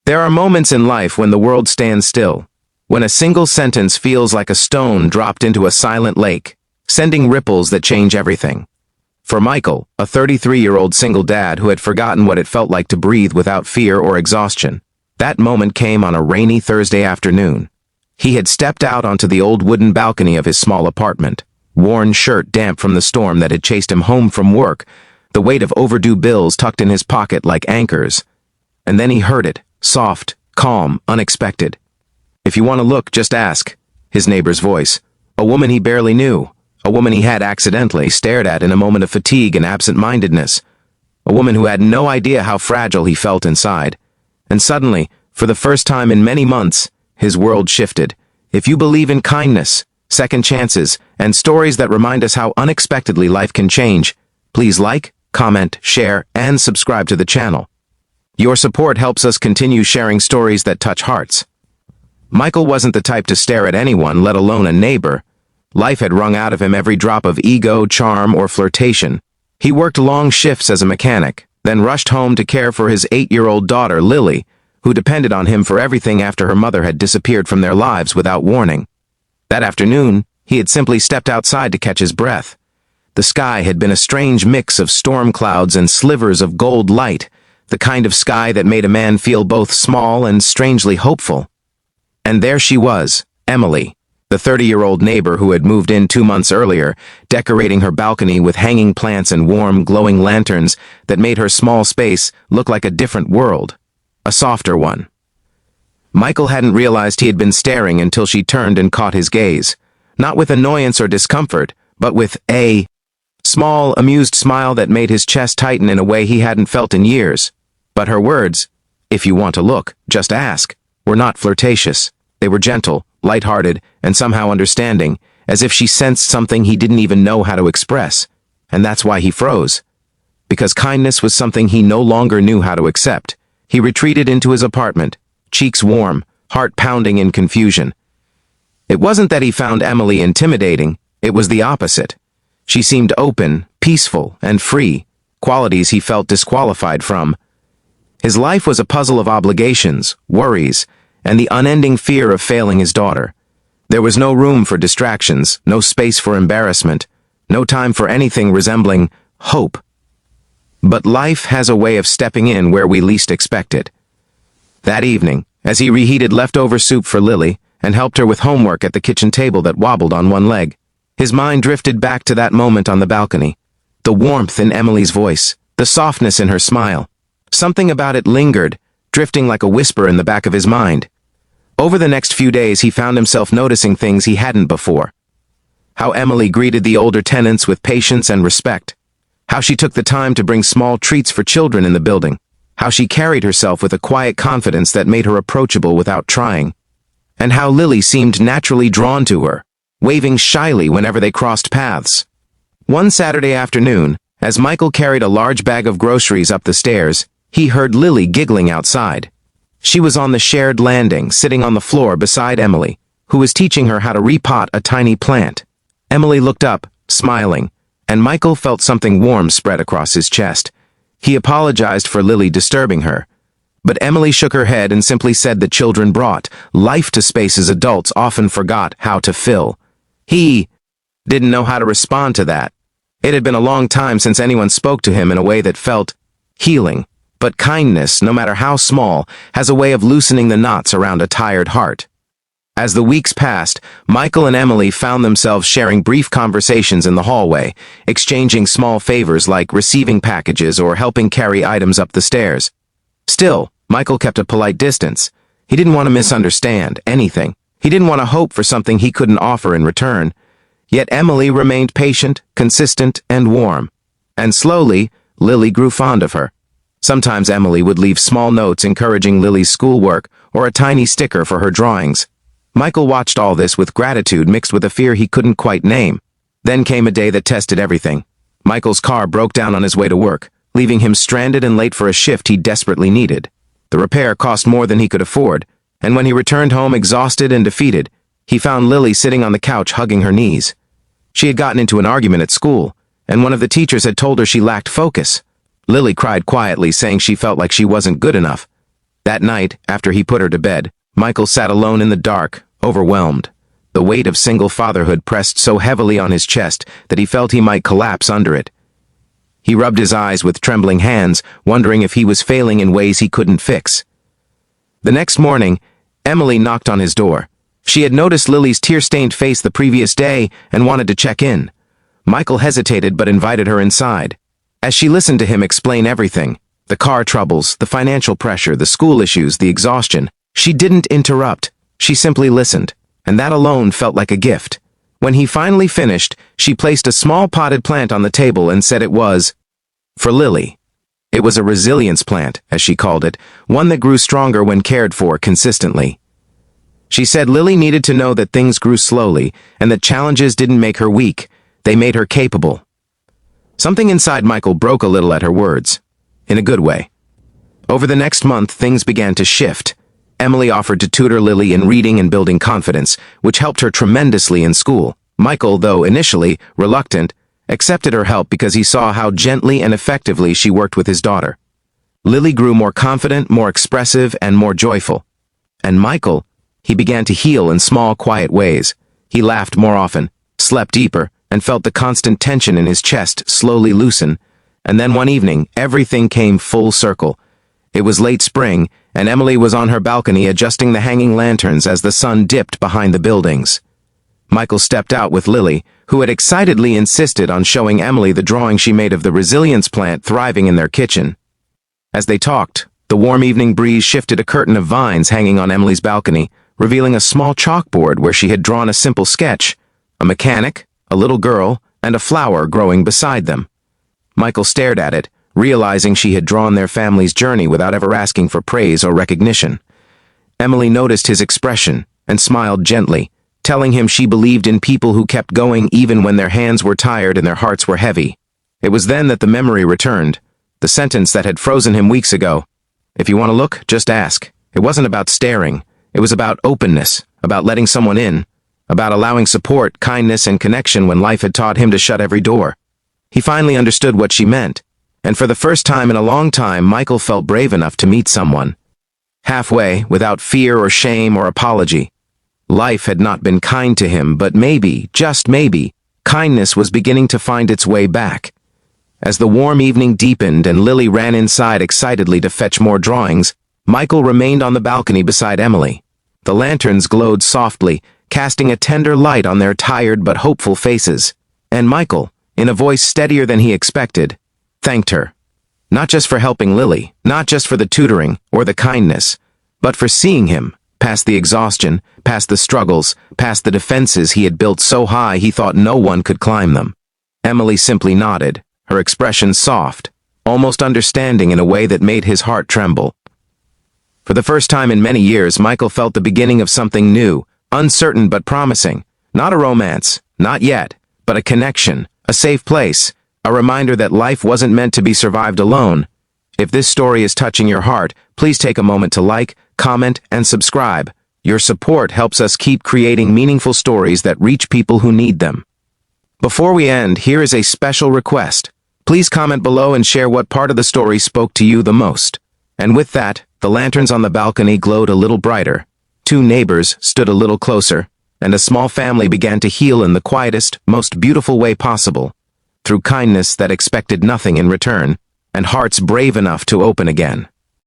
There are moments in life when the world stands still, when a single sentence feels like a stone dropped into a silent lake, sending ripples that change everything. For Michael, a 33-year-old single dad who had forgotten what it felt like to breathe without fear or exhaustion, that moment came on a rainy Thursday afternoon. He had stepped out onto the old wooden balcony of his small apartment, worn shirt damp from the storm that had chased him home from work, the weight of overdue bills tucked in his pocket like anchors. And then he heard it, soft, calm, unexpected. "If you want to look, just ask," his neighbor's voice. A woman he barely knew. A woman he had accidentally stared at in a moment of fatigue and absent-mindedness. A woman who had no idea how fragile he felt inside. And suddenly, for the first time in many months, his world shifted. If you believe in kindness, second chances, and stories that remind us how unexpectedly life can change, please like, comment, share, and subscribe to the channel. Your support helps us continue sharing stories that touch hearts. Michael wasn't the type to stare at anyone, let alone a neighbor. Life had wrung out of him every drop of ego, charm, or flirtation. He worked long shifts as a mechanic, then rushed home to care for his 8-year-old daughter, Lily, who depended on him for everything after her mother had disappeared from their lives without warning. That afternoon, he had simply stepped outside to catch his breath. The sky had been a strange mix of storm clouds and slivers of gold light, the kind of sky that made a man feel both small and strangely hopeful. And there she was, Emily, the 30-year-old neighbor who had moved in 2 months earlier, decorating her balcony with hanging plants and warm, glowing lanterns that made her small space look like a different world, a softer one. Michael hadn't realized he had been staring until she turned and caught his gaze, not with annoyance or discomfort, but with a small, amused smile that made his chest tighten in a way he hadn't felt in years. But her words, "If you want to look, just ask," were not flirtatious. They were gentle, light-hearted, and somehow understanding, as if she sensed something he didn't even know how to express. And that's why he froze. Because kindness was something he no longer knew how to accept. He retreated into his apartment, cheeks warm, heart pounding in confusion. It wasn't that he found Emily intimidating, it was the opposite. She seemed open, peaceful, and free, qualities he felt disqualified from. His life was a puzzle of obligations, worries, and the unending fear of failing his daughter. There was no room for distractions, no space for embarrassment, no time for anything resembling hope. But life has a way of stepping in where we least expect it. That evening, as he reheated leftover soup for Lily and helped her with homework at the kitchen table that wobbled on one leg, his mind drifted back to that moment on the balcony. The warmth in Emily's voice, the softness in her smile. Something about it lingered, drifting like a whisper in the back of his mind. Over the next few days, he found himself noticing things he hadn't before. How Emily greeted the older tenants with patience and respect. How she took the time to bring small treats for children in the building. How she carried herself with a quiet confidence that made her approachable without trying. And how Lily seemed naturally drawn to her, waving shyly whenever they crossed paths. One Saturday afternoon, as Michael carried a large bag of groceries up the stairs, he heard Lily giggling outside. She was on the shared landing, sitting on the floor beside Emily, who was teaching her how to repot a tiny plant. Emily looked up, smiling, and Michael felt something warm spread across his chest. He apologized for Lily disturbing her, but Emily shook her head and simply said that children brought life to spaces adults often forgot how to fill. He didn't know how to respond to that. It had been a long time since anyone spoke to him in a way that felt healing. But kindness, no matter how small, has a way of loosening the knots around a tired heart. As the weeks passed, Michael and Emily found themselves sharing brief conversations in the hallway, exchanging small favors like receiving packages or helping carry items up the stairs. Still, Michael kept a polite distance. He didn't want to misunderstand anything. He didn't want to hope for something he couldn't offer in return. Yet Emily remained patient, consistent, and warm. And slowly, Lily grew fond of her. Sometimes Emily would leave small notes encouraging Lily's schoolwork or a tiny sticker for her drawings. Michael watched all this with gratitude mixed with a fear he couldn't quite name. Then came a day that tested everything. Michael's car broke down on his way to work, leaving him stranded and late for a shift he desperately needed. The repair cost more than he could afford, and when he returned home exhausted and defeated, he found Lily sitting on the couch hugging her knees. She had gotten into an argument at school, and one of the teachers had told her she lacked focus. Lily cried quietly, saying she felt like she wasn't good enough. That night, after he put her to bed, Michael sat alone in the dark, overwhelmed. The weight of single fatherhood pressed so heavily on his chest that he felt he might collapse under it. He rubbed his eyes with trembling hands, wondering if he was failing in ways he couldn't fix. The next morning, Emily knocked on his door. She had noticed Lily's tear-stained face the previous day and wanted to check in. Michael hesitated but invited her inside. As she listened to him explain everything, the car troubles, the financial pressure, the school issues, the exhaustion, she didn't interrupt. She simply listened, and that alone felt like a gift. When he finally finished, she placed a small potted plant on the table and said it was for Lily. It was a resilience plant, as she called it, one that grew stronger when cared for consistently. She said Lily needed to know that things grew slowly and that challenges didn't make her weak, they made her capable. Something inside Michael broke a little at her words, in a good way. Over the next month, things began to shift. Emily offered to tutor Lily in reading and building confidence, which helped her tremendously in school. Michael, though initially reluctant, accepted her help because he saw how gently and effectively she worked with his daughter. Lily grew more confident, more expressive, and more joyful. And Michael, he began to heal in small, quiet ways. He laughed more often, slept deeper, and felt the constant tension in his chest slowly loosen. And then one evening, everything came full circle. It was late spring, and Emily was on her balcony adjusting the hanging lanterns as the sun dipped behind the buildings. Michael stepped out with Lily, who had excitedly insisted on showing Emily the drawing she made of the resilience plant thriving in their kitchen. As they talked, the warm evening breeze shifted a curtain of vines hanging on Emily's balcony, revealing a small chalkboard where she had drawn a simple sketch, a mechanic, a little girl, and a flower growing beside them. Michael stared at it, realizing she had drawn their family's journey without ever asking for praise or recognition. Emily noticed his expression and smiled gently, telling him she believed in people who kept going even when their hands were tired and their hearts were heavy. It was then that the memory returned, the sentence that had frozen him weeks ago. If you want to look, just ask. It wasn't about staring. It was about openness, about letting someone in, about allowing support, kindness, and connection when life had taught him to shut every door. He finally understood what she meant, and for the first time in a long time, Michael felt brave enough to meet someone. Halfway, without fear or shame or apology. Life had not been kind to him, but maybe, just maybe, kindness was beginning to find its way back. As the warm evening deepened and Lily ran inside excitedly to fetch more drawings, Michael remained on the balcony beside Emily. The lanterns glowed softly, casting a tender light on their tired but hopeful faces. And Michael, in a voice steadier than he expected, thanked her. Not just for helping Lily, not just for the tutoring or the kindness, but for seeing him, past the exhaustion, past the struggles, past the defenses he had built so high he thought no one could climb them. Emily simply nodded, her expression soft, almost understanding in a way that made his heart tremble. For the first time in many years, Michael felt the beginning of something new, uncertain but promising. Not a romance, not yet, but a connection, a safe place, a reminder that life wasn't meant to be survived alone. If this story is touching your heart, please take a moment to like, comment, and subscribe. Your support helps us keep creating meaningful stories that reach people who need them. Before we end, here is a special request. Please comment below and share what part of the story spoke to you the most. And with that, the lanterns on the balcony glowed a little brighter. Two neighbors stood a little closer, and a small family began to heal in the quietest, most beautiful way possible, through kindness that expected nothing in return, and hearts brave enough to open again.